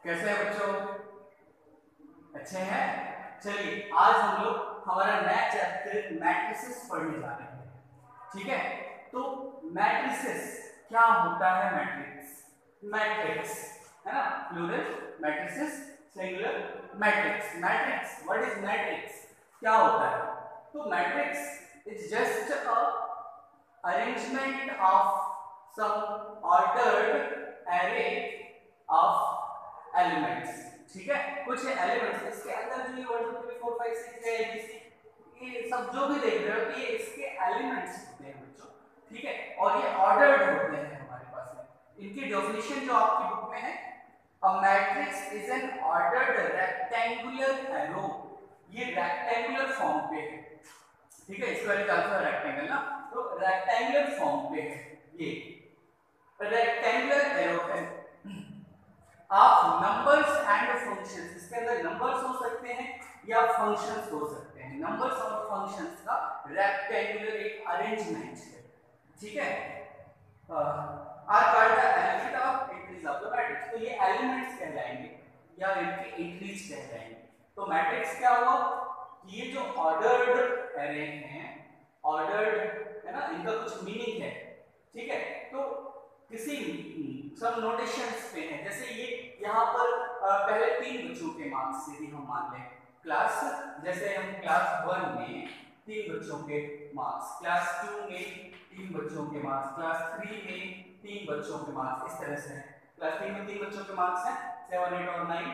कैसे हैं बच्चों? अच्छे हैं। चलिए आज हम लोग हमारा नया चैप्टर मैट्रिसेस पढ़ने जा रहे हैं। ठीक है, तो मैट्रिसेस क्या होता है? मैट्रिक्स है ना, plural matrices, singular matrix. Matrix, what is matrix? क्या होता है? तो matrix is just a arrangement of some ordered array of elements। ठीक है, कुछ एलिमेंट्स इसके अंदर जो ये 1 2 3 4 5 6 है, ABC, ये सब जो भी देख रहे हो ये इसके एलिमेंट्स होते हैं बच्चों। ठीक है, और ये ऑर्डर्ड होते हैं हमारे पास में। इनकी डेफिनेशन जो आपकी बुक में है, a matrix is an ordered rectangular arrow. ये रेक्टेंगुलर फॉर्म पे है। ठीक है, इसका निकालते हैं रेक्टेंगल ना, तो रेक्टेंगुलर फॉर्म पे है ये रेक्टेंगुलर एरो है ऑफ नंबर्स एंड फंक्शंस। इसके अंदर नंबर्स हो सकते हैं या फंक्शंस हो सकते हैं। नंबर्स और फंक्शंस का रेक्टेंगुलर एक अरेंजमेंट है। ठीक है, are called the element of entries of the matrix. तो ये एलिमेंट्स कहलाएंगे या इनके एंट्रीज कहलाएंगे। तो मैट्रिक्स क्या हुआ? ये जो ऑर्डर्ड एरे हैं, ऑर्डर्ड है ना, इनका कुछ मीनिंग है। ठीक है, तो किसी सब नोटेशंस पे है। जैसे ये यहाँ पर पहले 3 बच्चों के मार्क्स से भी हम मान लें क्लास, जैसे हम क्लास 1 में 3 बच्चों के मार्क्स, क्लास 2 में 3 बच्चों के मार्क्स, क्लास 3 में 3 बच्चों के मार्क्स, इस तरह से है। क्लास 3 में 3 बच्चों के मार्क्स हैं 7 8 और 9,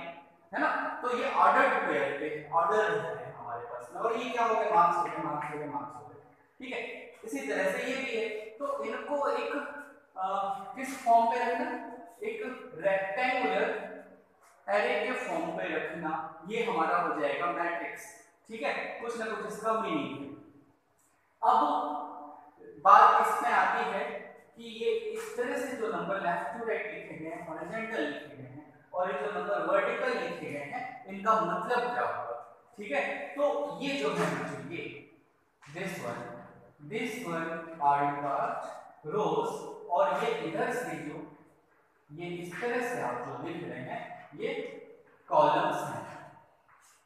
है ना। तो ये ऑर्डर्ड पेयर पे ऑर्डर है हमारे पास में, और ये क्या हो गए? मार्क्स हो गए, मार्क्स हो गए, मार्क्स हो गए। ठीक है, इसी तरह से ये भी है। तो इनको एक किस फॉर्म पे रखना? एक रेक्टेंगुलर एरे के फॉर्म पे रखना, ये हमारा हो जाएगा मैट्रिक्स। ठीक है, कुछ ना कुछ इसका मीनिंग है। अब बात इसमें आती है कि ये इस तरह से जो नंबर लेफ्ट टू राइट लिखे गए हैं, हॉरिजॉन्टल लिखे गए हैं, और ये जो नंबर वर्टिकल लिखे गए हैं, इनका मतलब क्या होगा? ठीक है, तो ये जो है ये दिस वन आर कॉल्ड रोज, और ये इधर से जो ये इस तरह से आप जो लिख रहे हैं ये कॉलम्स हैं।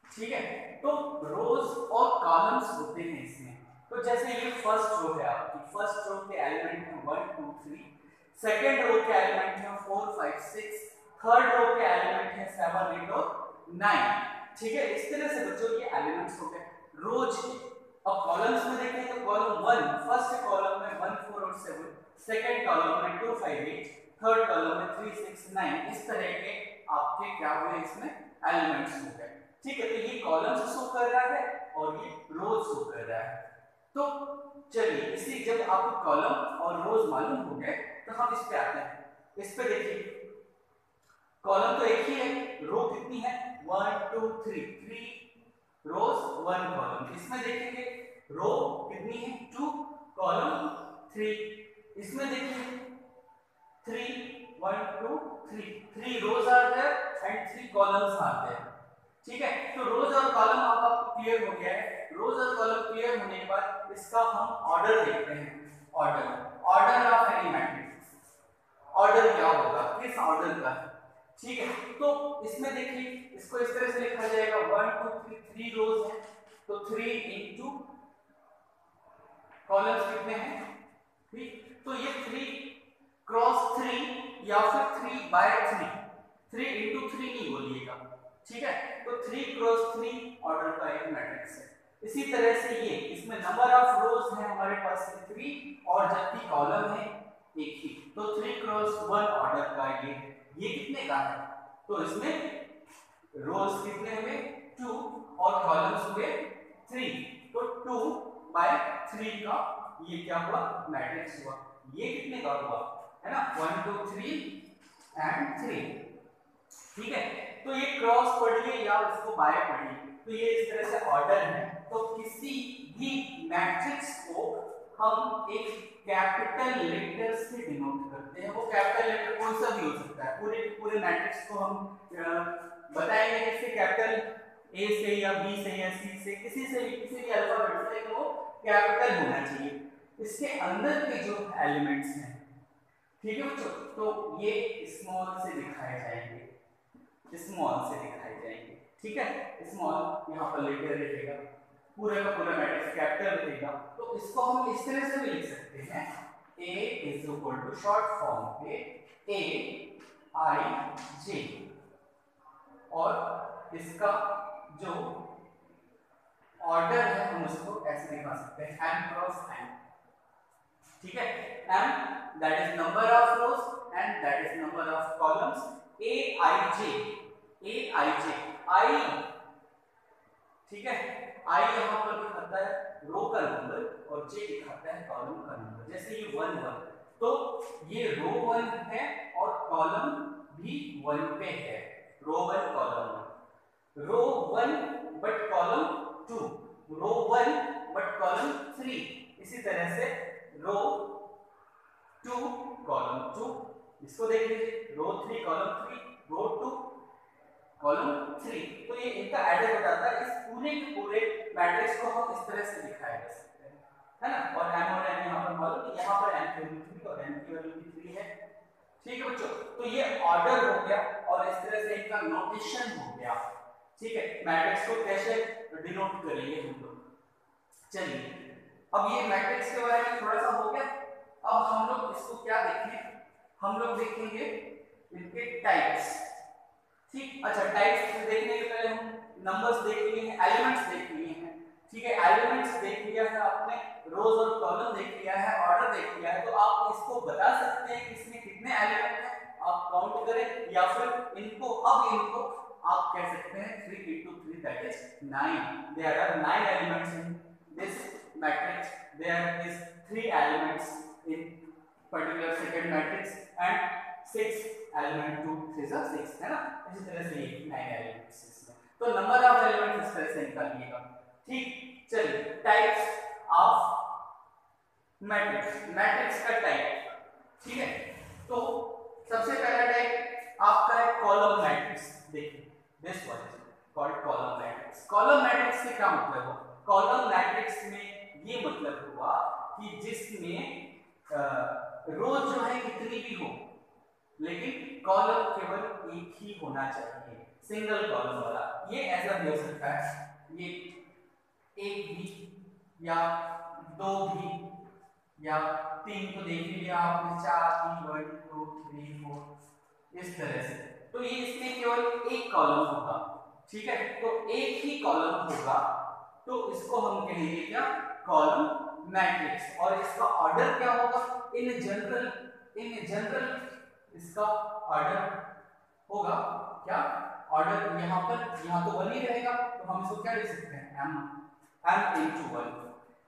ठीक है, तो रोज और कॉलम्स होते हैं इसमें। तो जैसे ये फर्स्ट रो है आपकी, फर्स्ट रो के एलिमेंट हैं 1 2 3, सेकंड रो के एलिमेंट हैं 4 5 6, थर्ड रो के एलिमेंट हैं 7 8 और 9। ठीक है, इस तरह से बच्चों ये एलिमेंट्स हो गए रोज के। अब कॉलम्स में देखें तो कॉलम 1, फर्स्ट कॉलम में 1 4 और 7, सेकंड कॉलम में 2 5 8, थर्ड कॉलम में 3 6 9, इस तरह के आपके क्या हुए इसमें एलिमेंट्स हो गए। ठीक है, तो ये कॉलम्स शो कर रहा है और ये रोज शो कर रहा है। तो चलिए इसी जब आपको कॉलम और रोज मालूम हो गए तो हम इस पे आते हैं। इस पे देखिए कॉलम तो एक ही है, रो कितनी है? 1 2 3 रोज 1 कॉलम। इसमें देखेंगे रो कितनी है? 2 कॉलम 3। इसमें देखिए 3 1 2 3 rows are there and 3 columns are there. ठीक है, तो रोज और कॉलम अब आपको क्लियर हो गया है। रोज और कॉलम क्लियर होने के बाद इसका हम ऑर्डर देखते हैं। Order of any matrix. Order क्या होगा? किस ऑर्डर का? ठीक है, तो इसमें देखिए इसको इस तरह से लिखा जाएगा 1 2 3 3 रोज है, तो 3 इनटू कॉलम्स कितने हैं? 3। तो ये 3 क्रॉस 3 या फिर 3 बाय 3, 3 इनटू 3 नहीं बोलिएगा। ठीक है, तो 3 क्रॉस 3 ऑर्डर का एक मैट्रिक्स है। इसी तरह से ये इसमें नंबर ऑफ रोज है हमारे पास 3 और जबकि कॉलम है एक ही, तो 3 क्रॉस 1 ऑर्डर का ये कितने का है? तो इसमें रोज कितने हुए? 2 और कॉलम्स हुए 3, तो 2 बाय 3 का ये क्या हुआ? मैट्रिक्स हुआ। ये कितने का हुआ? है ना, 1 2 3 एंड 3। ठीक है, तो ये क्रॉस पढ़िए या उसको बाय पढ़िए, तो ये इस तरह से ऑर्डर है। तो किसी भी मैट्रिक्स को हम एक कैपिटल लेटर से डिनोट करते हैं। वो कैपिटल लेटर कौन सा भी हो सकता है, पूरे मैट्रिक्स को हम बताएंगे जैसे कैपिटल ए से या बी से या सी से, किसी भी अल्फाबेट से, वो कैपिटल होना चाहिए। इसके अंदर के जो एलिमेंट्स हैं, ठीक है बच्चों, तो ये स्मॉल से दिखाए जाएंगे। स्मॉल से दिखाए जाएंगे, ठीक है। स्मॉल यहाँ पर लेटर रहेगा, पूरा का पूरा मैट्रिक्स कैपिटल रहेगा। तो इसको हम इस तरह से भी लिख सकते हैं, A is equal to short form पे A I J, और इसका जो ऑर्डर है हम उसको ऐसे दिखा सकते हैं m क्रॉस n, ठीक है। m that is number of rose and that is number of columns. aij i, ठीक है। i यहां पर दिखाता है रो का नंबर और j दिखाता है कॉलम का नंबर। जैसे ये 1 1, तो ये रो 1 है और कॉलम भी 1 पे है, row 1 column 1, row 1 but column 2, row 1 but column 3, इसी तरह से रो 2 कॉलम 2, इसको देख लीजिए, रो 3 कॉलम 3, रो 2 कॉलम 3। तो ये इनका एडर हो जाता है। इस पूरे के पूरे मैट्रिक्स को हम इस तरह से दिखाया जा सकते हैं, है ना। और m और n यहाँ पर मालूम कि यहाँ पर m की वैल्यू 3 और n की वैल्यू भी 3 है, ठीक है बच्चों। तो ये ऑर्डर हो गया और इस तरह से इनका नोटेशन हो गया, ठीक है। मैट्रिक्स को कैसे डिनोट करेंगे हम लोग। चलिए अब ये मैट्रिक्स के बारे में थोड़ा सा हो गया। अब हम लोग इसको क्या देखें, हम लोग देखेंगे इनके टाइप्स, ठीक। अच्छा, टाइप्स देखने के पहले हम नंबर्स देख लिए हैं, एलिमेंट्स देख लिए हैं, ठीक है। एलिमेंट्स देख लिया है आपने, रोज और कॉलम देख लिया है, ऑर्डर देख लिया है। तो आप इसको बता सकते हैं कि इसमें कितने एलिमेंट हैं, आप काउंट करें, या फिर इनको इनको आप कह सकते हैं 3 into 3 that is 9। There are 9 elements in this matrix, there is 3 elements in particular second matrix and 6 element two 3 6, है ना। इसी तरह से 9 एलिमेंट्स इसमें। तो नंबर ऑफ एलिमेंट्स इस तरह से निकालिएगा, ठीक। चलिए टाइप्स ऑफ मैट्रिक्स, मैट्रिक्स का टाइप, ठीक है। तो सबसे पहला टाइप आपका है कॉलम मैट्रिक्स। देखिए this one is called column matrix. Column matrix से क्या मतलब है, कॉलम मैट्रिक्स में ये मतलब हुआ कि जिसमें रो जो है कितनी भी हो, लेकिन कॉलम केवल एक ही होना चाहिए, सिंगल कॉलम वाला। ये ऐसा भी हो सकता है, ये एक भी या 2 भी या 3, तो देख लीजिए आपने 4 3 1 2 3 4 इस तरह से। तो ये इसमें केवल एक कॉलम होगा, ठीक है। तो एक ही कॉलम होगा, तो इसको हम कहेंगे क्या, कॉलम मैट्रिक्स। और इसका ऑर्डर क्या होगा, इन जनरल इसका ऑर्डर होगा क्या, ऑर्डर यहाँ तो 1 ही रहेगा, तो हम इसको क्या लिख सकते हैं, m into 1,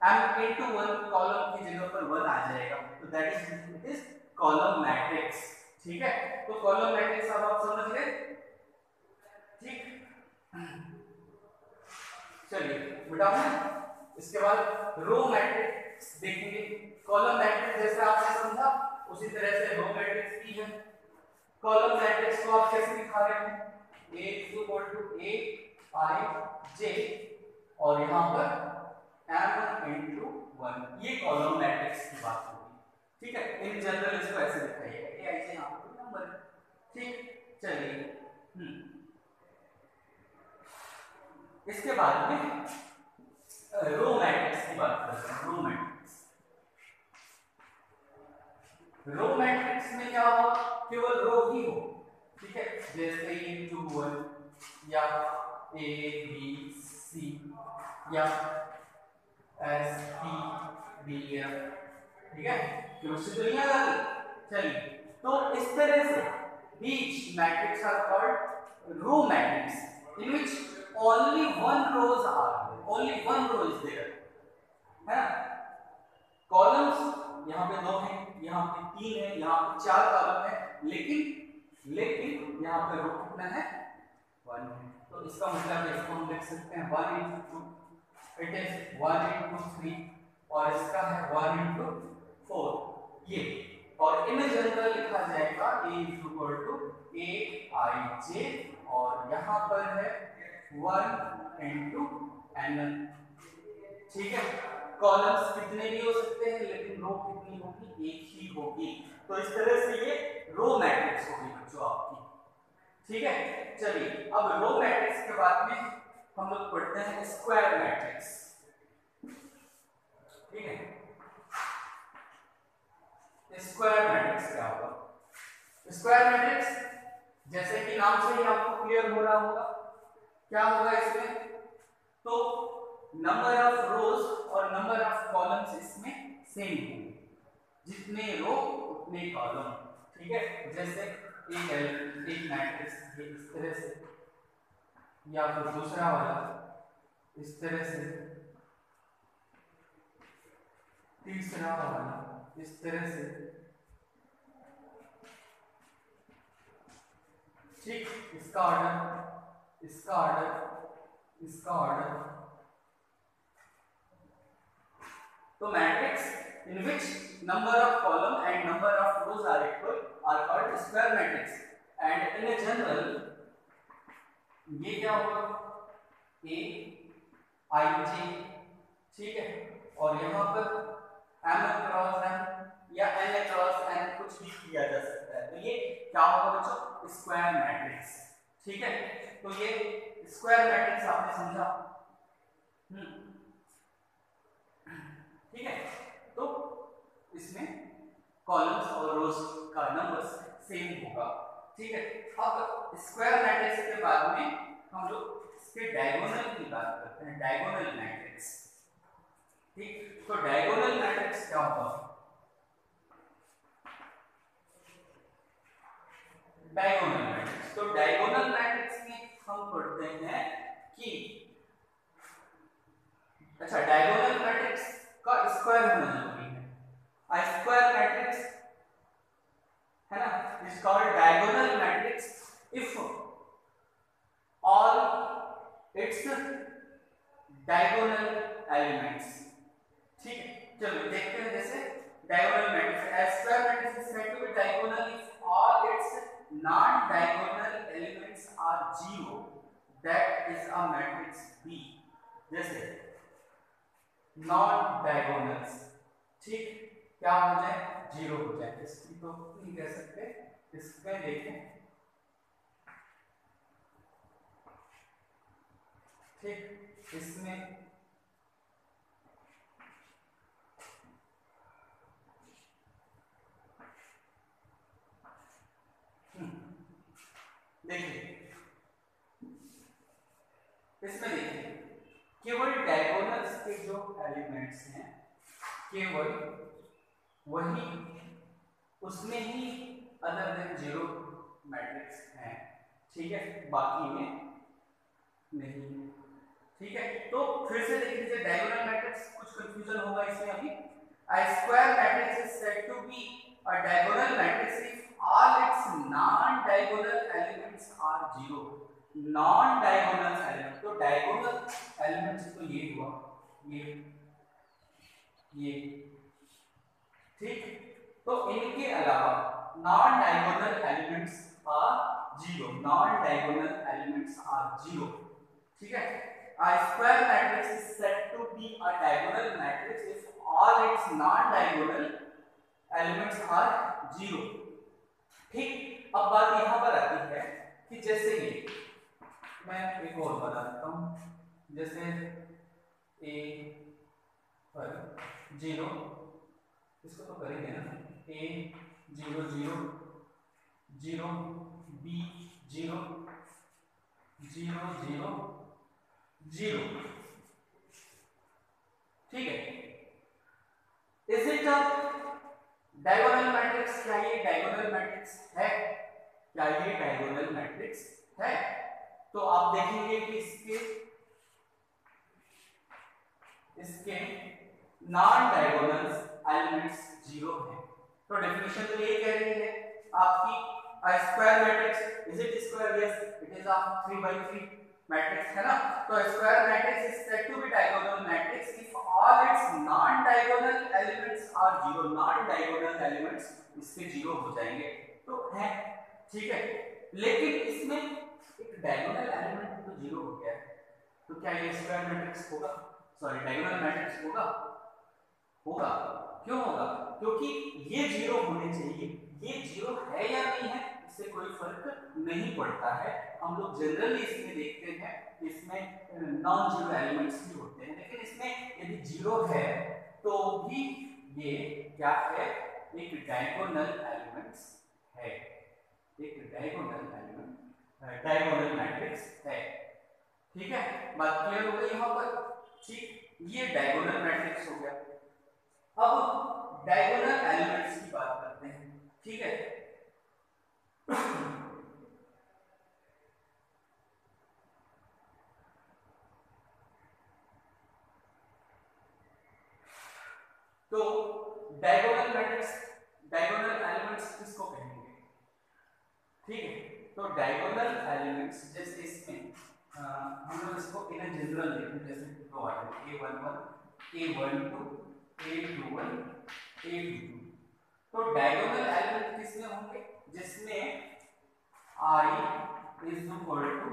m into 1 column की जगह पर 1 आ जाएगा, तो दैट इज कॉलम मैट्रिक्स, ठीक है। तो कॉलम मैट्रिक्स अब आप समझ गए, ठीक। चलिए बताओ ना, इसके बाद रो मैट्रिक्स देखेंगे। कॉलम मैट्रिक्स जैसे आपने समझा उसी तरह से रो मैट्रिक्स भी है। कॉलम मैट्रिक्स को आप कैसे दिखा रहे हैं, A equal to A I J और यहाँ पर m into 1, ये कॉलम मैट्रिक्स की बात होगी, ठीक है। इन जनरल इसको ऐसे दिखाइएगा, A I J यहाँ पर नंबर है, ठीक। चलिए इसके बाद में रो मैट्रिक्स की बात करते हैं। रो मैट्रिक्स में क्या हो, केवल रो ही हो, ठीक है। जैसे ये 2 1 या A B C या S T D F, ठीक है। क्वेश्चन तो नहीं आ चलिए, तो इस तरह से these matrix are called row matrix in which only one rows are there, only one row is there, है ना। कॉलम्स यहाँ पे 2 हैं, यहाँ पे 3 है, यहाँ पे 4 कॉलम है, लेकिन यहाँ पे रो कितना है, 1 है। तो इसका मतलब इसको हम लिख सकते हैं 1 into 2, इट इज 1 into 3, और इसका है 1 into 4 ये। और इन जनरल लिखा जाएगा A equal to A I J, और यहाँ पर है 1 into n, ठीक है। कॉलम्स कितने भी हो सकते हैं, लेकिन रो कितनी होगी, एक ही होगी। तो इस तरह से ये रो मैट्रिक्स होगी बच्चों आपकी, ठीक है, चलिए अब रो मैट्रिक्स के बाद में हम लोग पढ़ते हैं स्क्वायर मैट्रिक्स। ठीक है, स्क्वायर मैट्रिक्स क्या होगा? स्क्वायर मैट्रिक्स जैसे कि नाम से ही आपको क्लियर हो रहा होगा, क्या होगा इसमें? तो नंबर ऑफ रोज और नंबर ऑफ कॉलम्स इसमें सेम होंगे, जितने रो उतने कॉलम। ठीक है, जैसे एक मैट्रिक्स इस तरह से, या फिर दूसरा वाला इस तरह से, तीसरा वाला इस तरह से। ठीक, इसका ऑर्डर, इसका ऑर्डर, इसका ऑर्डर। तो matrix in which number of column and number of rows are equal are called square matrix. And in general ये क्या होगा? ए आई जे, ठीक है, और यहाँ पर m क्रॉस n या n क्रॉस n कुछ भी किया जा सकता है। तो ये क्या होगा बच्चों? Square matrix. ठीक है, तो ये स्क्वायर मैट्रिक्स आपने समझा? ठीक है, तो इसमें कॉलम्स और रोज का नंबर सेम होगा। ठीक है, अब स्क्वायर मैट्रिक्स के बाद में हम लोग इसके डायगोनल की बात करते हैं, डायगोनल मैट्रिक्स। ठीक, तो डायगोनल मैट्रिक्स क्या होगा? डायगोनल मैट्रिक्स, तो डायगोनल मैट्रिक्स में हम पढ़ते हैं कि अच्छा, डायगोनल मैट्रिक्स का स्क्वायर होना जरूरी है। अ स्क्वायर मैट्रिक्स है ना, is called diagonal matrix if all its diagonal elements. ठीक है, चलो देखते हैं। जैसे diagonal matrix, a square matrix is said to be diagonal if all its non diagonal elements are zero, that is a matrix B. जैसे non diagonals, ठीक, क्या हो जाए? जीरो हो जाए। इसकी तो नहीं कह सकते, इसमें देखें। ठीक, इसमें देखिए, इसमें देखिए केवल डायगोनल्स के जो एलिमेंट्स हैं केवल वही, उसमें ही अदर देन जीरो मैट्रिक्स है। ठीक है, बाकी में नहीं। ठीक है, तो फिर से देख लीजिए डायगोनल मैट्रिक्स, कुछ कंफ्यूजन होगा इसमें अभी। A square matrix is said to be a diagonal matrix if all its non diagonal elements are zero. Non diagonal element, तो डायगोनल एलिमेंट्स तो ये हुआ, ये ठीक, तो इनके अलावा non diagonal elements are zero, non diagonal elements are zero. ठीक है, a square matrix is said to be a diagonal matrix if all its non diagonal elements are zero। ठीक, अब बात यहां पर आती है कि जैसे ये मैं एक और बता देता हूं, जैसे a पर जीरो, इसको तो करेंगे ना, a zero zero zero, b zero zero zero zero. ठीक है, is it a diagonal matrix? क्या ये डायगोनल मैट्रिक्स है? क्या ये डायगोनल मैट्रिक्स है? तो आप देखेंगे कि इसके नॉन डायगोनल एलिमेंट्स जीरो है। तो डेफिनेशन तो ये कह रही है आपकी, a square matrix is it square? Yes, it is a 3/3 matrix, है ना। तो square matrix is said to be diagonal matrix if all its non diagonal elements are zero. Non diagonal elements इसके जीरो हो जाएंगे, तो है। ठीक है, लेकिन इसमें एक डायगोनल एलिमेंट तो जीरो हो गया है, तो क्या ये स्क्वायर मैट्रिक्स होगा? सॉरी, डायगोनल मैट्रिक्स होगा? होगा। क्यों होगा? क्योंकि ये जीरो होने चाहिए। ये जीरो है या नहीं है, इससे कोई फर्क नहीं पड़ता है। हम लोग जनरली इसमें देखते हैं इसमें नॉन जीरो एलिमेंट्स भी होते हैं, लेकिन इसमें यदि जीरो है तो भी ये क्या है, एक डायगोनल एलिमेंट्स है, एक डायगोनल एलिमेंट, डायगोनल मैट्रिक्स है। ठीक है, बात क्लियर हो गई यहाँ पर। ठीक, ये डायगोनल मैट्रिक्स हो गया। अब डायगोनल एलिमेंट्स की बात करते हैं। ठीक है, तो डायगोनल मैट्रिक्स, डायगोनल एलिमेंट्स किसको कहेंगे? ठीक है, तो डायगोनल एलिमेंट्स जैसे इसमें हम लोग इसको इन जनरल देखते हैं, जैसे A11 A12 A21 A22। तो डायगोनल एलिमेंट किसमें होंगे? जिसमें I is equal to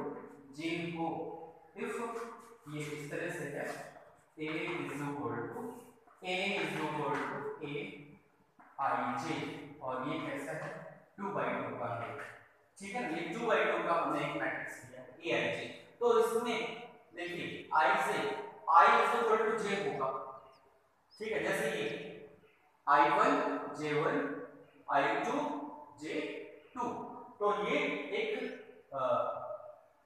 J हो। इफ ये इस तरह से है A is equal to A I J, और ये कैसा है 2/2 का है। ठीक है, ये 2/2 का हमने एक मैट्रिक्स लिया A I J। तो इसमें देखिए I से I is equal to J होगा। ठीक है, जैसे ये I1 J1 I2 J2, तो ये एक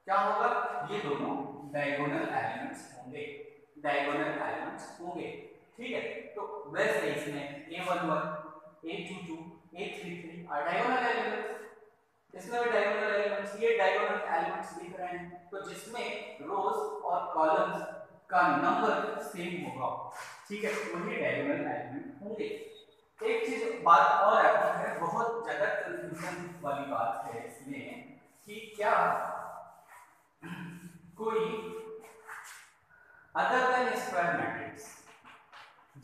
क्या होगा, ये दोनों डायगोनल एलिमेंट्स होंगे, डायगोनल एलिमेंट्स होंगे। ठीक है, तो वैसे इसमें A11 A22 A33 diagonal elements, इसमें भी डायगोनल एलिमेंट्स, ये डायगोनल एलिमेंट्स दिख रहे हैं, तो जिसमें रोज और कॉलम्स का नंबर सेम होगा। ठीक है, वही डायगोनल एलिमेंट होंगे। एक चीज बात और आती है, बहुत ज्यादा कंफ्यूजन वाली बात है इसमें कि क्या कोई अदर देन स्क्वायर मैट्रिक्स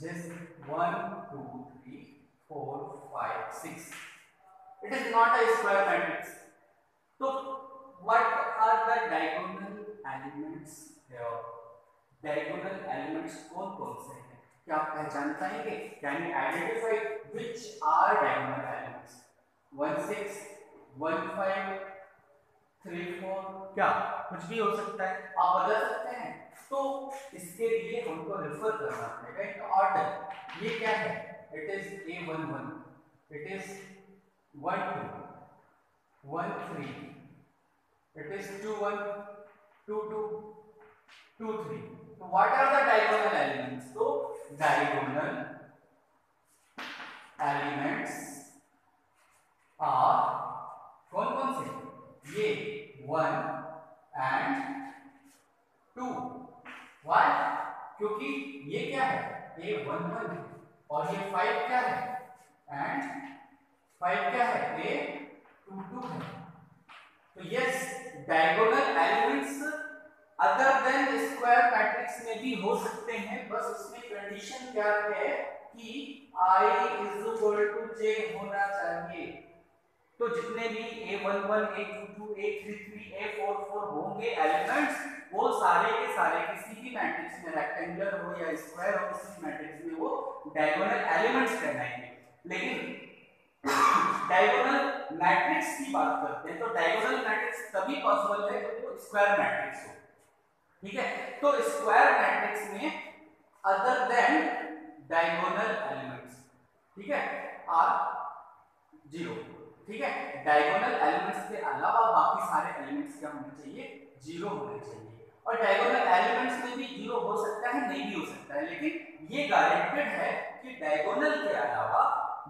जैसे 1 2 3 4 5 6 it is not a square matrix, तो what are the diagonal elements here? Diagonal elements कौन कौन से हैं, क्या आप पहचान पाएंगे? Can you identify which are diagonal elements? 1 6 1 5 3 4, क्या कुछ भी हो सकता है, आप बदल सकते हैं। तो इसके लिए हमको रेफर करना पड़ेगा इन ऑर्डर। ये क्या है? It is A11, it is 1 2 1 3, it is 2 1 2 2 2 3। तो what are the diagonal elements? तो डायगोनल एलिमेंट्स आर कौन कौन से? ये 1 एंड 2। व्हाई? क्योंकि ये क्या है, A11 है, और ये 5 क्या है, एंड 5 क्या है, A22 है। तो yes, diagonal elements other than square matrix में भी हो सकते हैं, बस उसमें कंडीशन क्या है कि I is equal to J होना चाहिए। तो जितने भी A11 A22 A33 A44 होंगे एलिमेंट्स, वो सारे के सारे किसी भी मैट्रिक्स में, रेक्टेंगुलर हो या स्क्वायर हो, किसी मैट्रिक्स में वो डायगोनल एलिमेंट्स कहलाएंगे। लेकिन डायगोनल मैट्रिक्स की बात करते हैं, तो डायगोनल मैट्रिक्स तभी पॉसिबल है जब वो स्क्वायर मैट्रिक्स हो। ठीक है, तो स्क्वायर मैट्रिक्स में अदर देन डायगोनल एलिमेंट्स, ठीक है, आर 0। ठीक है, डायगोनल एलिमेंट्स के अलावा बाकी सारे एलिमेंट्स क्या होने चाहिए, 0 होने चाहिए। और डायगोनल एलिमेंट्स में भी 0 हो सकता है, नहीं भी हो सकता है, लेकिन ये गारंटेड है कि डायगोनल के अलावा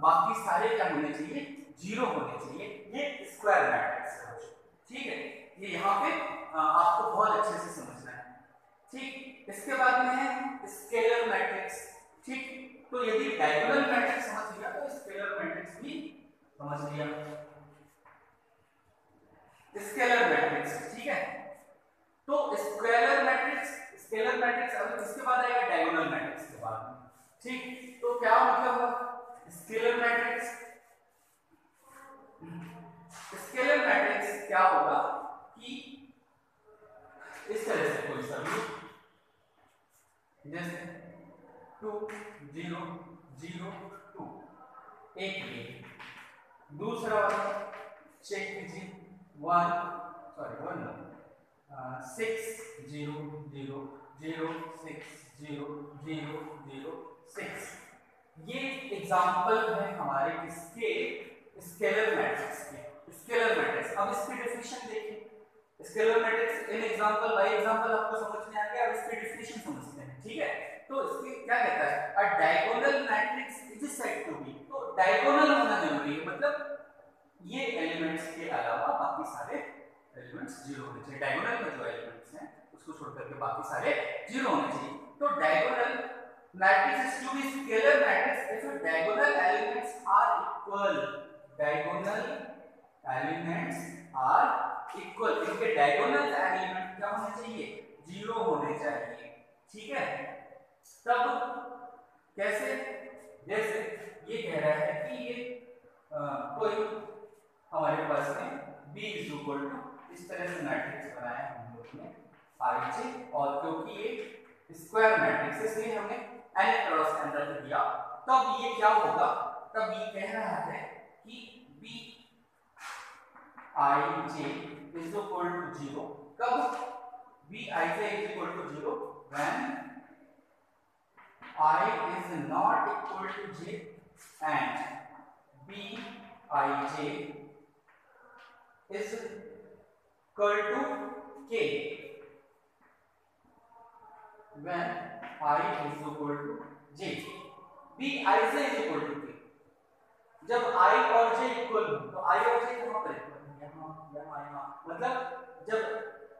बाकी सारे क्या होने चाहिए, 0 होने चाहिए। ये स्क्वायर मैट्रिक्स है। ठीक है, ये यहाँ पे आपको बहुत अच्छे से समझना है। ठीक, इसके बाद में है स्केलर मैट्रिक्स। ठीक, तो यदि डायगोनल मैट्रिक्स समझ लिया तो स्केलर मैट्रिक्स भी समझ लिया। स्केलर मैट्रिक्स, ठीक है, तो स्केलर मैट्रिक्स अभी किसके बाद आएगा, डायगोनल मैट्रिक्स के बाद में। ठीक, तो क्या मतलब हुआ स्केलर मैट्रिक्स? स्केलर मैट्रिक्स क्या होगा कि इस तरह से कोई सा भी, जैसे 2 0 0 2, एक ये दूसरा वाला चेक कीजिए 6 0 0 0 6 0 0 0 6। ये एग्जांपल है हमारे किसके, स्केलर मैट्रिक्स के। स्केलर मैट्रिक्स, अब इसकी डेफिनेशन देखिए। Scalar matrix in example by example आपको समझ में आ गया। अब इसकी डेफिनेशन समझते हैं, ठीक है। तो इसकी क्या कहता है, a diagonal matrix is said to be, तो डायगोनल होना जरूरी है, मतलब ये एलिमेंट्स के अलावा बाकी सारे एलिमेंट्स जीरो होने चाहिए। डायगोनल में जो एलिमेंट्स हैं उसको छोड़ करके बाकी सारे जीरो होने चाहिए। तो diagonal matrix is to be scalar matrix if the diagonal elements are equal. Diagonal elements are equal. इनके diagonal element क्या होने चाहिए, जीरो होने चाहिए, ठीक है। तब कैसे, जैसे ये कह रहा है कि ये कोई हमारे पास में B इज इक्वल टू इस तरह से मैट्रिक्स बनाया हम लोग ने IJ, और क्योंकि ये स्क्वायर मैट्रिक्स इसलिए हमने n क्रॉस n रख दिया। तब ये क्या होगा, तब ये कह रहा है कि B I J is equal to 0। कब B I J is equal to 0, when I is not equal to J and B I J is equal to K, when I is equal to J, B I J is equal to K। जब I और J equal हो तो I और J कहां पर equal, यहाँ, मतलब जब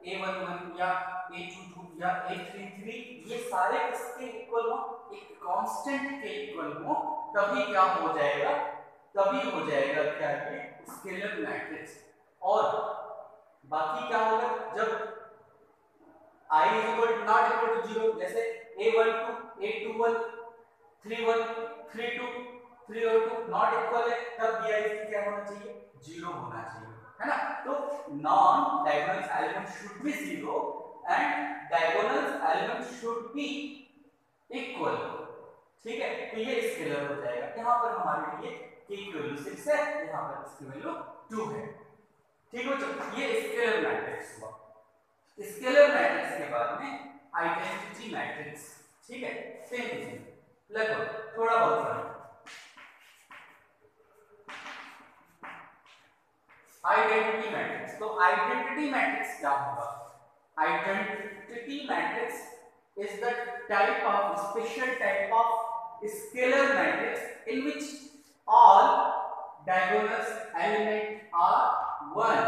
A11 या A22 या A33 ये सारे किसके इक्वल हो, एक कांस्टेंट के इक्वल हो, तभी क्या हो जाएगा, तभी हो जाएगा क्या, ये स्केलर मैट्रिक्स। और बाकी क्या होगा, जब I is equal to not equal to 0, जैसे A12 A21 31 32 302 नॉट इक्वल है, तब B I J क्या होना चाहिए, जीरो होना चाहिए, है ना। तो non diagonal element should be zero and diagonal element should be equal, ठीक है। तो ये स्केलर हो जाएगा। यहाँ पर हमारे लिए k की वैल्यू 6 है, यहाँ पर इसकी वैल्यू 2 है, ठीक है। तो ये स्केलर मैट्रिक्स हुआ। स्केलर मैट्रिक्स के बाद में आइडेंटिटी मैट्रिक्स, ठीक है, सेम चीज लगभग थोड़ा बहुत फर्क। आइडेंटिटी मैट्रिक्स, तो आइडेंटिटी मैट्रिक्स क्या होगा, identity matrix is the type of special type of scalar matrix in which all diagonal elements are 1,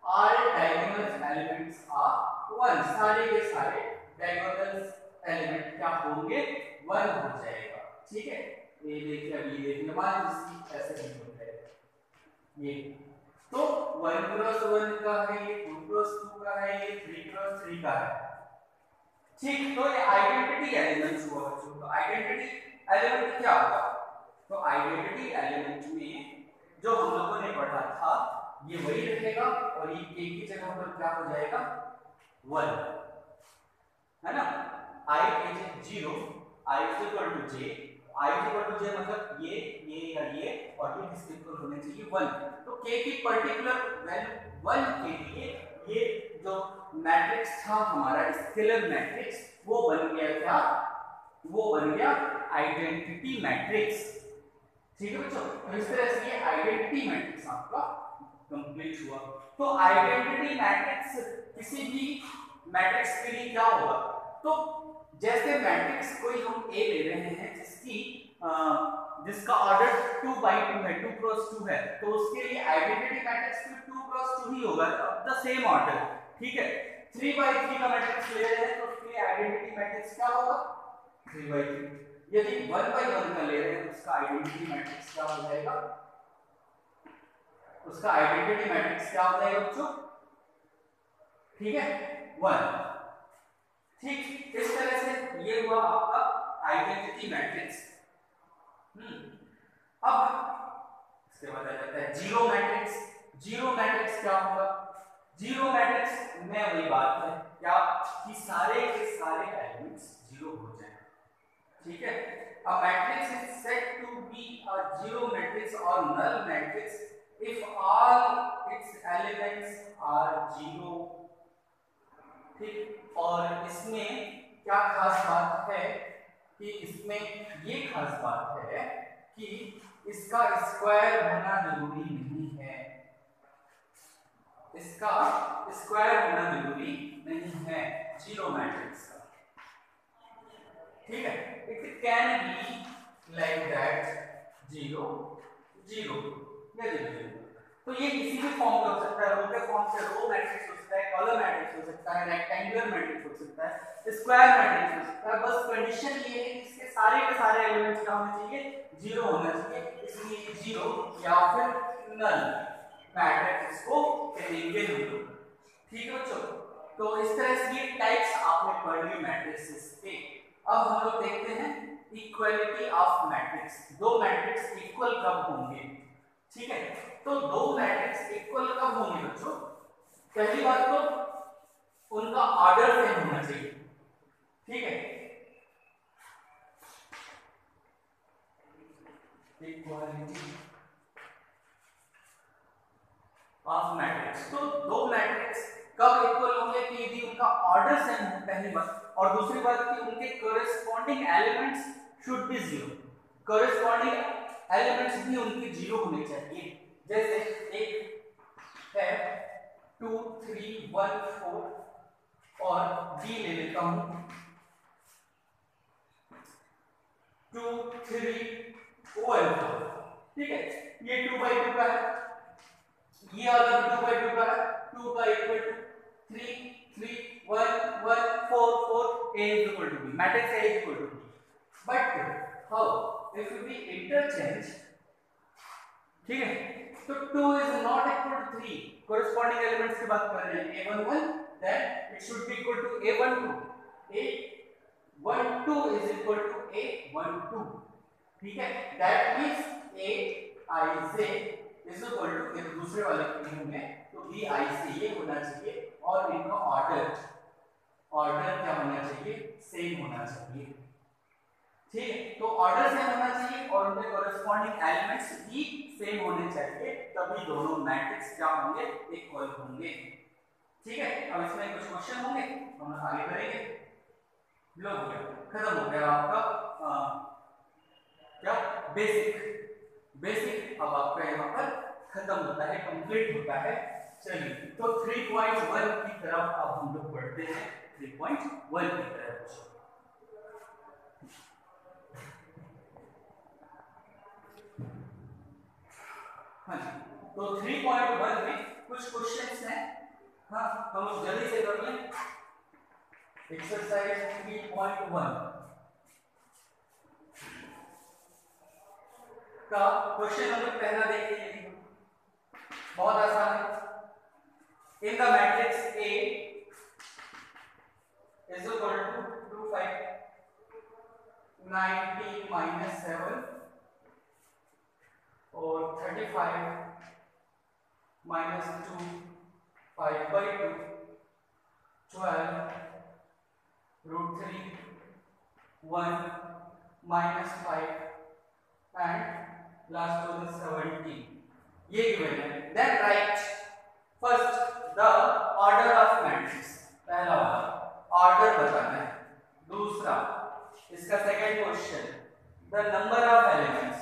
all diagonal elements are 1, सारे के सारे diagonal एलिमेंट क्या होंगे, 1 हो जाएगा, ठीक है। ये देखिए, अभी देखिए मान लीजिए ऐसे नहीं हो जाएगा ये, तो 1 क्रॉस 1 का है, ये 2 क्रॉस 2 का है, ये 3 क्रॉस 3 का है, ठीक। तो ये आइडेंटिटी एलिमेंट्स हुआ बच्चों। तो आइडेंटिटी एलिमेंट क्या होगा, तो आइडेंटिटी एलिमेंट में जो हम लोगों ने पढ़ा था ये वही रहेगा, और ये k की जगह पर क्या हो जाएगा, 1, है ना। I is 0, I is equal to j, I is equal to j मतलब ये या ये, और ये किसके इक्वल होने चाहिए, 1। तो k की पर्टिकुलर वैल्यू 1 के लिए ये जो मैट्रिक्स था हमारा स्केलर मैट्रिक्स, वो बन गया क्या, वो बन गया आइडेंटिटी मैट्रिक्स, ठीक है बच्चों। तो इस तरह से ये आइडेंटिटी मैट्रिक्स आपका कंप्लीट हुआ। तो आइडेंटिटी मैट्रिक्स किसी भी मैट्रिक्स के लिए क्या होगा, तो जैसे मैट्रिक्स कोई हम A ले रहे हैं जिसका ऑर्डर 2 by 2 है, 2 क्रॉस 2 है, तो उसके लिए आइडेंटिटी मैट्रिक्स भी 2 क्रॉस 2 ही होगा, द सेम ऑर्डर, ठीक है। 3 by 3 का मैट्रिक्स ले रहे हैं तो उसके लिए आइडेंटिटी मैट्रिक्स क्या होगा, 3 by 3। यदि 1 by 1 का ले रहे हैं तो उसका आइडेंटिटी मैट्रिक्स क्या हो जाएगा, उसका आइडेंटिटी मैट्रिक्स क्या हो जाएगा बच्चों, ठीक है, 1, ठीक। इस तरह से ये हुआ आपका आइडेंटिटी मैट्रिक्स। अब इसके बाद आ जाता है जीरो मैट्रिक्स। जीरो मैट्रिक्स क्या होगा, जीरो मैट्रिक्स में वही बात है क्या कि सारे के सारे एलिमेंट्स जीरो हो जाएं, ठीक है। A matrix is said to be a zero matrix or null matrix if all its elements are 0, ठीक। और इसमें क्या खास बात है कि इसमें ये खास बात है कि इसका स्क्वायर होना जरूरी नहीं है, इसका स्क्वायर होना जरूरी नहीं है जीरो मैट्रिक्स का, ठीक है। It can be like that 0 0 या 0 0। तो ये किसी भी फॉर्म का हो सकता है, रो के फॉर्म से रो मैट्रिक्स हो सकता है, कॉलम मैट्रिक्स हो सकता है, रेक्टेंगुलर मैट्रिक्स हो सकता है, स्क्वायर मैट्रिक्स हो सकता है। बस कंडीशन ये है कि इसके सारे के सारे एलिमेंट्स क्या होने चाहिए, 0 होना चाहिए, इसलिए 0 या फिर नल मैट्रिक्स इसको कहेंगे हम लोग, ठीक है बच्चों। तो इस तरह से ये टाइप्स आपने पढ़ ली मैट्रिसेस के। अब हम लोग देखते हैं इक्वलिटी ऑफ मैट्रिक्स, दो मैट्रिक्स इक्वल कब होंगे, ठीक है। तो दो मैट्रिक्स इक्वल कब होंगे बच्चों, पहली बात तो उनका ऑर्डर सेम होना चाहिए, ठीक है। इक्वालिटी ऑफ मैट्रिक्स, तो दो मैट्रिक्स कब इक्वल होंगे कि यदि उनका ऑर्डर सेम हो, पहली बात। और दूसरी बात कि उनके corresponding elements should be 0, corresponding elements भी उनके 0 होने चाहिए। जैसे एक है 2 3 1 4 और बी ले लेता हूं 2 3 1 4, ठीक है। ये 2/2 का है, ये अगर 2/2 का है, 2 का equal to 3 3 1 1 4 4, a is equal to b, matrix A is equal to b. But how if we interchange, ठीक है, तो 2 is not equal to 3, corresponding elements की बात कर रहे हैं, a11 then it should be equal to a12, a12 is equal to a12, ठीक है। that means aij is equal to, एक दूसरे वाले के होंगे तो bic ये होना चाहिए और इनका ऑर्डर क्या होना चाहिए, सेम होना चाहिए, ठीक है। तो ऑर्डर सेम होना चाहिए और उनके कॉरेस्पॉन्डिंग एलिमेंट्स भी सेम होने चाहिए, तभी दोनों मैट्रिक्स क्या होंगे, इक्वल होंगे, ठीक है। अब इसमें कुछ क्वेश्चन होंगे, हम आगे करेंगे। लो हो गया, खत्म हो गया आपका क्या बेसिक अब आपका यहाँ पर खत्म होता है, कंप्लीट होता है। चलिए तो 3.1 की तरफ अब हम लोग बढ़ते हैं, 3.1 की तरफ। हाँ जी, तो 3.1 में कुछ क्वेश्चंस हैं, हाँ हम लोग जल्दी से कर लें। एक्सरसाइज 3.1 का क्वेश्चन नंबर पहला देखिए, बहुत आसान है। In the matrix A is equal to 2 5 19 minus 7 और 35 minus 2 5/2 12 √3 1 minus 5 and last one is 17, ये गिवन है। Then write first the order of matrix, पहला वाला ऑर्डर बताना है। दूसरा इसका second question the number of elements,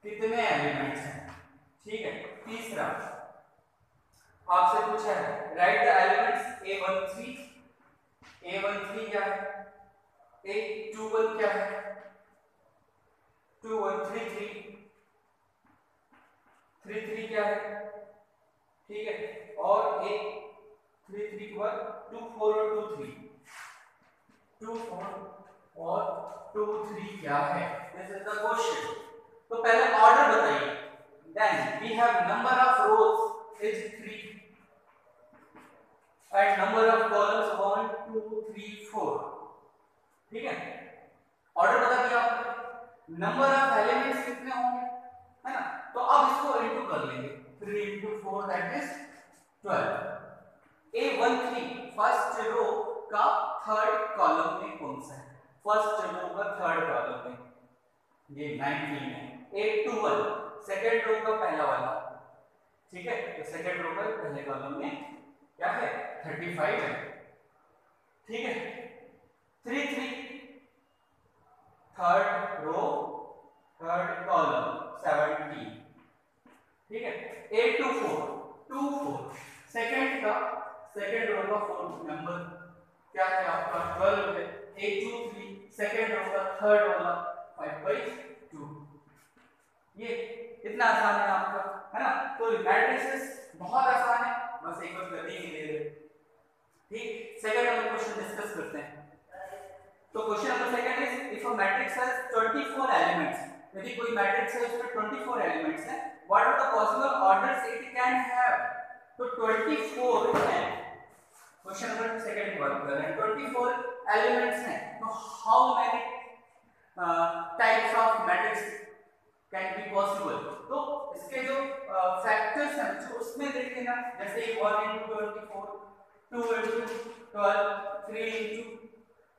कितने एलिमेंट्स हैं, ठीक है। तीसरा आपसे पूछा है राइट द एलिमेंट्स a13 क्या है, a21 क्या है, 21 33 क्या है, ठीक है। और एक 33 के बाद 24 और 24 और 23 क्या है, दिस इज द क्वेश्चन। तो पहले ऑर्डर बताइए, then we have number of rows is 3 and number of columns 1 2 3 4, ठीक है। ऑर्डर बता दिया आपने, नंबर ऑफ एलिमेंट्स कितने होंगे, है ना। तो अब इसको इनटू कर लेंगे, 3 into 4 that is 12। A13 first row का थर्ड कॉलम में कौन सा है, फर्स्ट रो का थर्ड कॉलम में ये 19 है, 8 to 1 सेकेंड रो का पहला वाला, ठीक है, तो सेकेंड रो का पहले कॉलम में क्या है 35 है, ठीक है। 3 3 थर्ड रो थर्ड कॉलम 70, ठीक है। 8 to 4 2 4 सेकेंड रो का फोर्थ नंबर क्या है आपका 12 है। 8 2 3 सेकेंड रो का थर्ड वाला 5/2। ये इतना आसान है आपका, है ना। तो मैट्रिसेस बहुत आसान है, बस एक बार करने के लिए, ठीक। सेकंड नंबर क्वेश्चन डिस्कस करते हैं। तो question number second is if a matrix has 24 elements, यदि कोई मैट्रिक्स है उसमें 24 एलिमेंट्स हैं, what are the possible orders it can have. तो 24 है, क्वेश्चन नंबर सेकंड की बात कर रहे हैं, 24 एलिमेंट्स हैं, तो how many types of matrix can be possible. तो इसके जो फैक्टर्स हैं जो उसमें देख लेना, जैसे 1 into 24 2 into 12 3 into,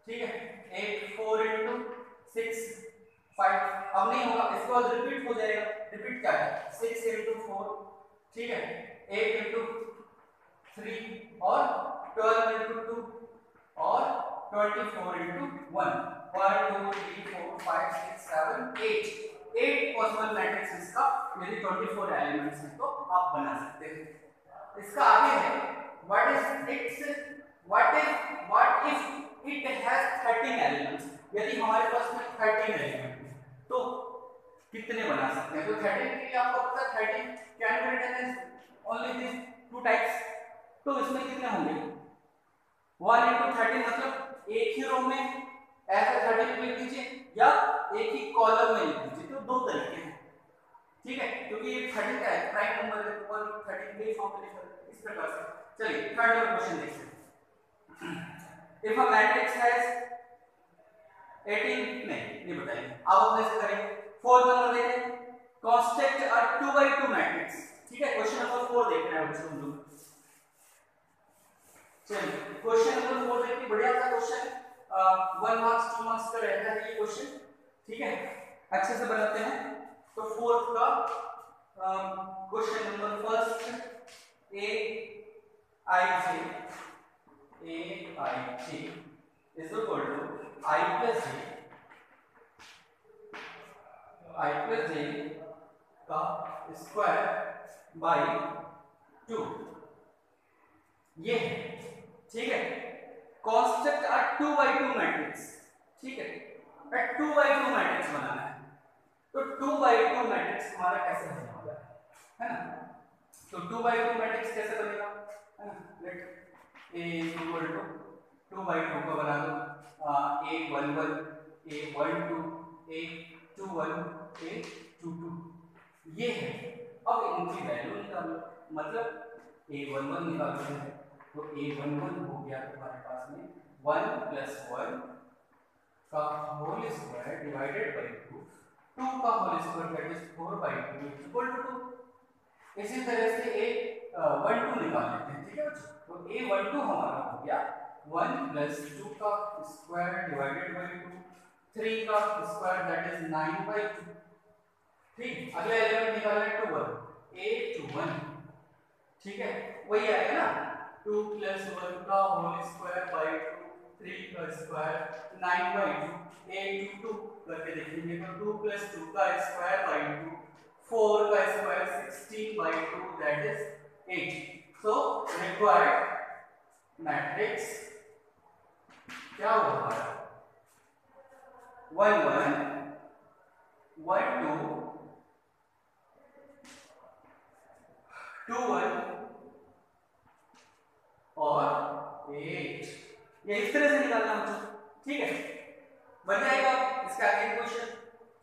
ठीक है, 8 4 into 6 5, अब नहीं होगा, इसके बाद रिपीट हो जाएगा। रिपीट क्या है 6 into 4, ठीक है, 8 into 3 और 12 into 2 और 24 into 1 1 2 3 4 5 6 7 8 पॉसिबल मैट्रिक्स का यदि 24 एलिमेंट्स हैं तो आप बना सकते हैं। इसका आगे है what if it has 13 elements, यदि हमारे पास में 13 एलिमेंट है तो कितने बना सकते हैं। तो 13 के लिए आपको पता है 13 can be written as only this two types, तो इसमें कितने होंगे 1 into 13 मतलब एक ही रो में ऐसा 13 लिख दीजिए या एक ही कॉलम में लिख दीजिए, तो दो तरीके हैं, ठीक है, क्योंकि ये 13 का है प्राइम नंबर है तो 1 13 के फॉर्म में लिख इस प्रकार से। चलिए थर्ड नंबर क्वेश्चन देखते हैं। इफ अ मैट्रिक्स हैज 18 नहीं बताइए, अब अपने से करेंगे। फोर्थ नंबर देखें, कंस्ट्रक्ट अ 2x2 मैट्रिक्स, ठीक है, क्वेश्चन नंबर 4 देख रहे हैं बच्चों हम लोग। चलिए क्वेश्चन नंबर 4 देखिए, बढ़िया सा क्वेश्चन है, 1 मार्क्स 2 मार्क्स का रहता है ये क्वेश्चन, ठीक है, अच्छे से बनाते हैं। तो फोर्थ का question number first A I J is equal to I plus J का स्क्वायर बाई 2, ये है, ठीक है। कंस्ट्रक्ट अ 2x2 मैट्रिक्स, ठीक है, 2x2 मैट्रिक्स बनाना है, तो 2x2 मैट्रिक्स हमारा कैसे बनने वाला है ना। तो 2x2 मैट्रिक्स कैसे बनेगा, है ना, late A equal to 2x2 का बना दो, A11 A12 A21 A22, ये है। अब इनकी वैल्यू निकालो, मतलब A11 निकालते हैं तो A11 हो गया तुम्हारे पास में 1 + 1 का होल स्क्वायर डिवाइडेड बाई 2, 2 का whole square that is 4/2 equal to 2। इसी तरह से A12 निकाल लेते हैं, ठीक है बच्चों। तो A12 हमारा हो गया 1 + 2 का स्क्वायर डिवाइडेड बाई 2, 3 का स्क्वायर दैट इज 9/2, ठीक। अगला एलिमेंट निकालना है 2 A21, ठीक है, वही आएगा ना 2 + 1 का होल स्क्वायर बाई 2, 3 का स्क्वायर 9/2, A22 करके देखेंगे तो 2 + 2 का स्क्वायर बाई 2, 4 का square 16/2 that is 8। So required matrix क्या होगा 1 1 1 2 2 1 और 8, ये इस तरह से निकालना बच्चों, ठीक है, बन जाएगा इसका अगला क्वेश्चन,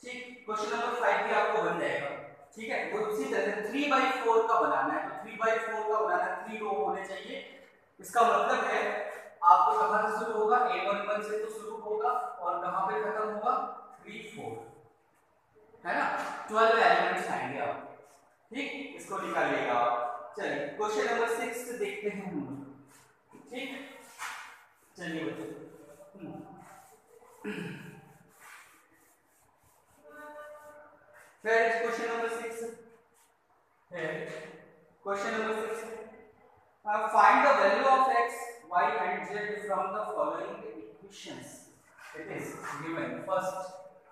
ठीक। क्वेश्चन नंबर 5 भी आपको बन जाएगा, ठीक है। वो उसी तरह से 3/4 का बनाना है, तो 3/4 का बनाना है, 3 रो होने चाहिए। इसका मतलब है आपको कहां से शुरू होगा, A11 से तो शुरू होगा और कहां पे खत्म होगा 3 4, है ना, 12 एलिमेंट्स आएंगे आप, ठीक, इसको निकालिएगा आप। चलिए क्वेश्चन नंबर 6 देखते हैं हम, ठीक। चलिए बच्चों Here is question number 6. Here, question number 6. Find the value of x, y, and z from the following equations. It is given. First,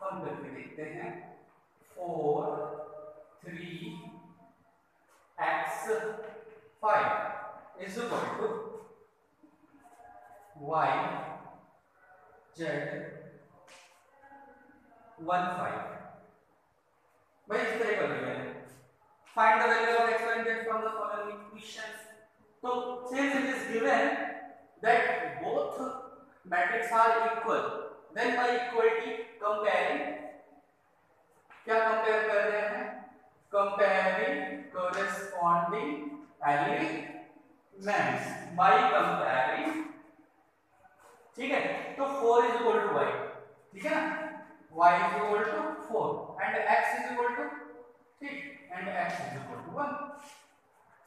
हम करके देखते हैं. 4, 3, x, 5 is equal to y, z, 1, 5. भाई इस तरह का दिया है. Find the value of x, y, and z from the following equations. So since it is given that both matrices are equal, then by equality comparing, क्या compare कर रहे हैं? Comparing corresponding elements by comparing. ठीक है, तो 4 is equal to y, ठीक है ना, y is equal to 4 and x is equal to 3 and x is equal to 1.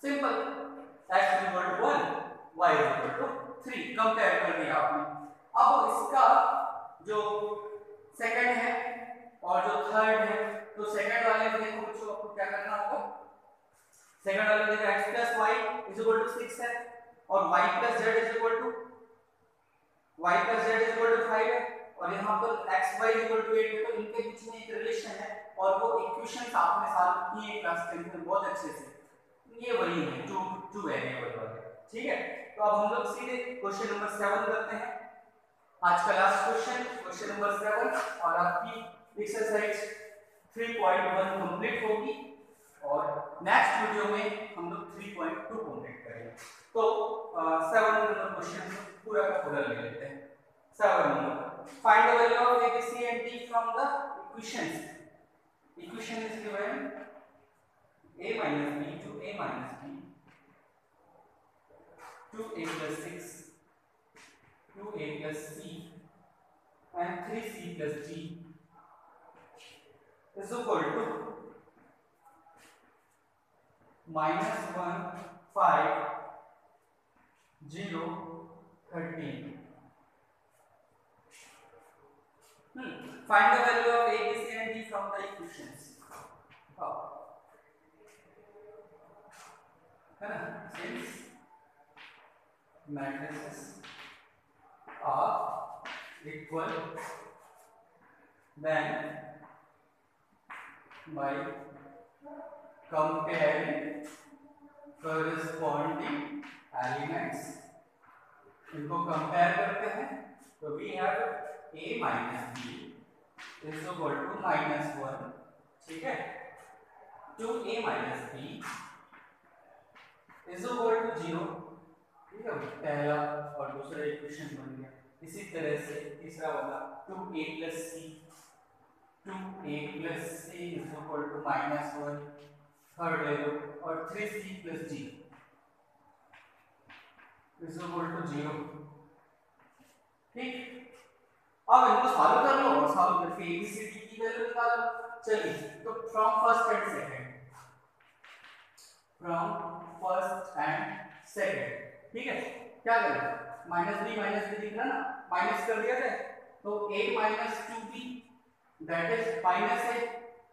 Simple. x is equal to 1, y is equal to 3. Compare कर दिया आपने. अब इसका जो सेकंड है और जो थर्ड है, तो सेकंड वाले में देखो बच्चों आपको क्या करना होगा. सेकंड वाले में देखो x plus y is equal to 6 है और y plus z is equal to 5 है और यहाँ पर x y is equal to 8 है. तो इनके बीच में एक रिलेशन है और वो इक्वेशंस आपने सॉल्व किए क्लास 10 में बहुत अच्छे से. ये वही है टू वेरिएबल वाले. ठीक है, तो अब हम लोग सीधे क्वेश्चन नंबर 7 करते हैं. आज का लास्ट क्वेश्चन नंबर 7 और आपकी एक्सरसाइज 3.1 कंप्लीट होगी और नेक्स्ट वीडियो में हम लोग 3.2 कंप्लीट करेंगे. तो 7 नंबर क्वेश्चन पूरा का पूरा ले लेते हैं. 7 number, find the value of a, b, c and d from the equations. Equation is given a minus b to a minus b 2a plus 6 2a plus c and 3c plus d is equal to -1 5 0 13. Find the value of a, b, c and d from the equations. है ना, since matrices are equal, then by comparing corresponding elements, इनको compare करते हैं तो we have a minus b is equal to -1. ठीक है, 2a minus b is equal to 0. ठीक है, पहला और दूसरा इक्वेशन बन गया. इसी तरह से तीसरा वाला 2a plus c is equal to -1. Third ले लो और 3c plus d is equal to 0. ठीक, अब इनको सॉल्व कर लो और सॉल्व करके a b c d की वैल्यू निकालो. चलिए, तो फ्रॉम फर्स्ट एंड सेकंड. ठीक है, क्या करें, माइनस बी दिख रहा ना, माइनस कर दिया जाए तो a minus 2b that is minus है,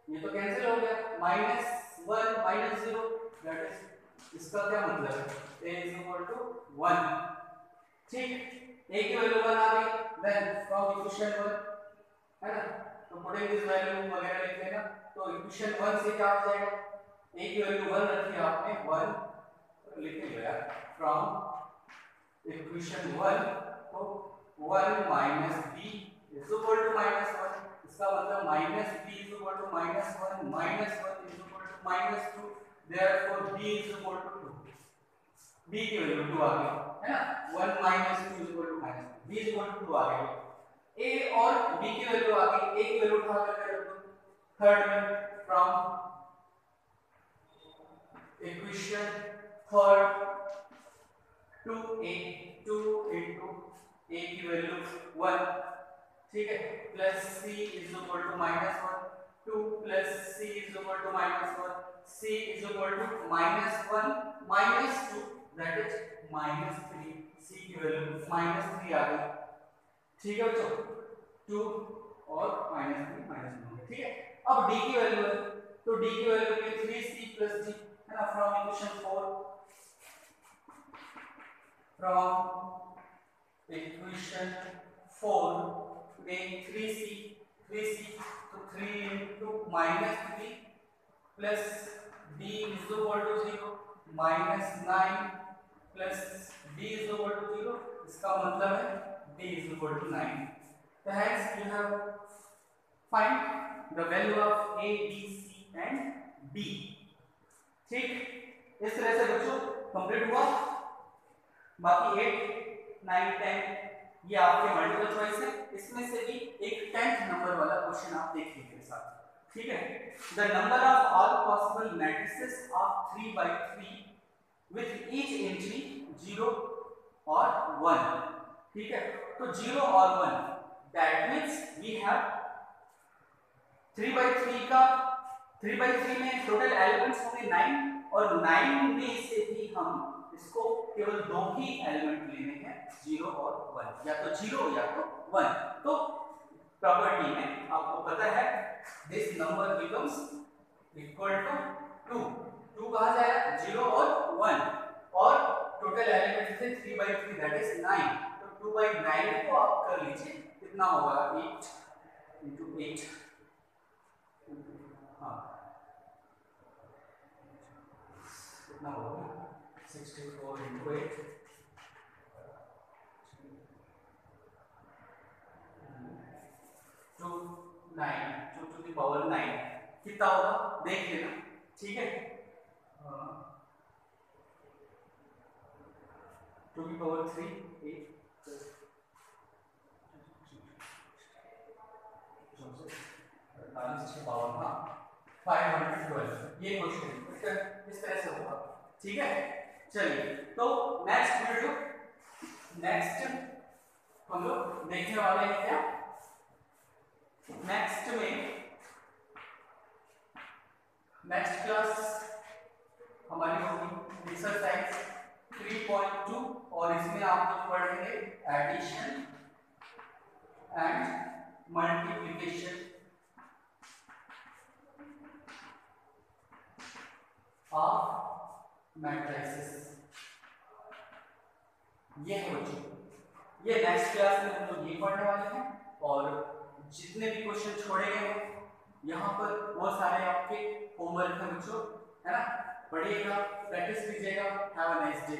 ये तो कैंसिल हो गया. -1 -0 दैट इज, इसका क्या मतलब है, a is equal to 1. ठीक, a की वैल्यू 1 आ गई. देन फ्रॉम इक्वेशन 1 है ना, तो पुटिंग दिस वैल्यू वगैरह लिख लेना. तो इक्वेशन 1 से क्या आ जाएगा, a की वैल्यू 1 रखी आपने, 1 लिख लिया. फ्रॉम इक्वेशन 1 तो 1 minus b is equal to -1. इसका मतलब -b is equal to -1 is equal to -2. therefore b is equal to 2. b की वैल्यू 2 आ गई है ना, 1 minus 2 is equal to -2. b is equal to 2 आ गई. a और b की वैल्यू आ गई. a की वैल्यू उठा कर रख दो थर्ड में. From equation third 2a 2 into a की वैल्यू 1. ठीक है, plus c is equal to -1. 2 plus c is equal to -1. c is equal to -1 -2 that is -3. c की वैल्यू -3 आ गई. ठीक है बच्चों, 2 और -3 -2. ठीक है, अब d की वैल्यू है तो d की वैल्यू बनी 3c प्लस d, है ना, फ्रॉम इक्वेशन 4, फ्रॉम इक्वेशन 4 में 3c तो 3 into -3 plus d is equal to 0 -9 plus d is equal to 0, इसका मतलब है d is equal to 9. So hence you have find the value of a, b, c and d. ठीक, इस तरह से बच्चों कंप्लीट हुआ. बाकी 8, 9, 10 ये आपके मल्टीपल चॉइस है. इसमें से भी एक 10th नंबर वाला क्वेश्चन आप देखिए मेरे साथ. ठीक है, the number of all possible matrices of 3 by 3 with each entry 0 और 1. ठीक है, तो 0 और 1 that means we have 3 by 3 का 3 by 3 में टोटल एलिमेंट्स होंगे 9 और 9 में से भी हम इसको केवल दो ही एलिमेंट लेने हैं 0 और 1, या तो 0 या तो 1. तो प्रॉपर्टी में आपको पता है this number becomes equal to 2 कहा जाएगा 0 और 1 और टोटल एलिमेंट थे 3 by 3 दैट इज 9. तो 2 by 9 को आप कर लीजिए, कितना होगा 8 into 8. हाँ, कितना होगा 64 into 8 2 9 2 to the power 9 कितना होगा देख लेना. ठीक है, 2 की पावर 3 8 48 की पावर, हाँ 512. ये क्वेश्चन इस तरह से होगा. ठीक है, चलिए तो नेक्स्ट वीडियो नेक्स्ट हम लोग देखने वाले हैं क्या. नेक्स्ट नेक्स्ट क्लास हमारी होगी एक्सरसाइज 3.2 और इसमें आप लोग पढ़ेंगे addition and multiplication of matrices. ये है बच्चों, ये नेक्स्ट क्लास में हम लोग ये पढ़ने वाले हैं और जितने भी क्वेश्चन छोड़े गए हैं यहाँ पर वो सारे आपके होमवर्क है बच्चों, है ना. पढ़िएगा, प्रैक्टिस कीजिएगा. Have a nice day.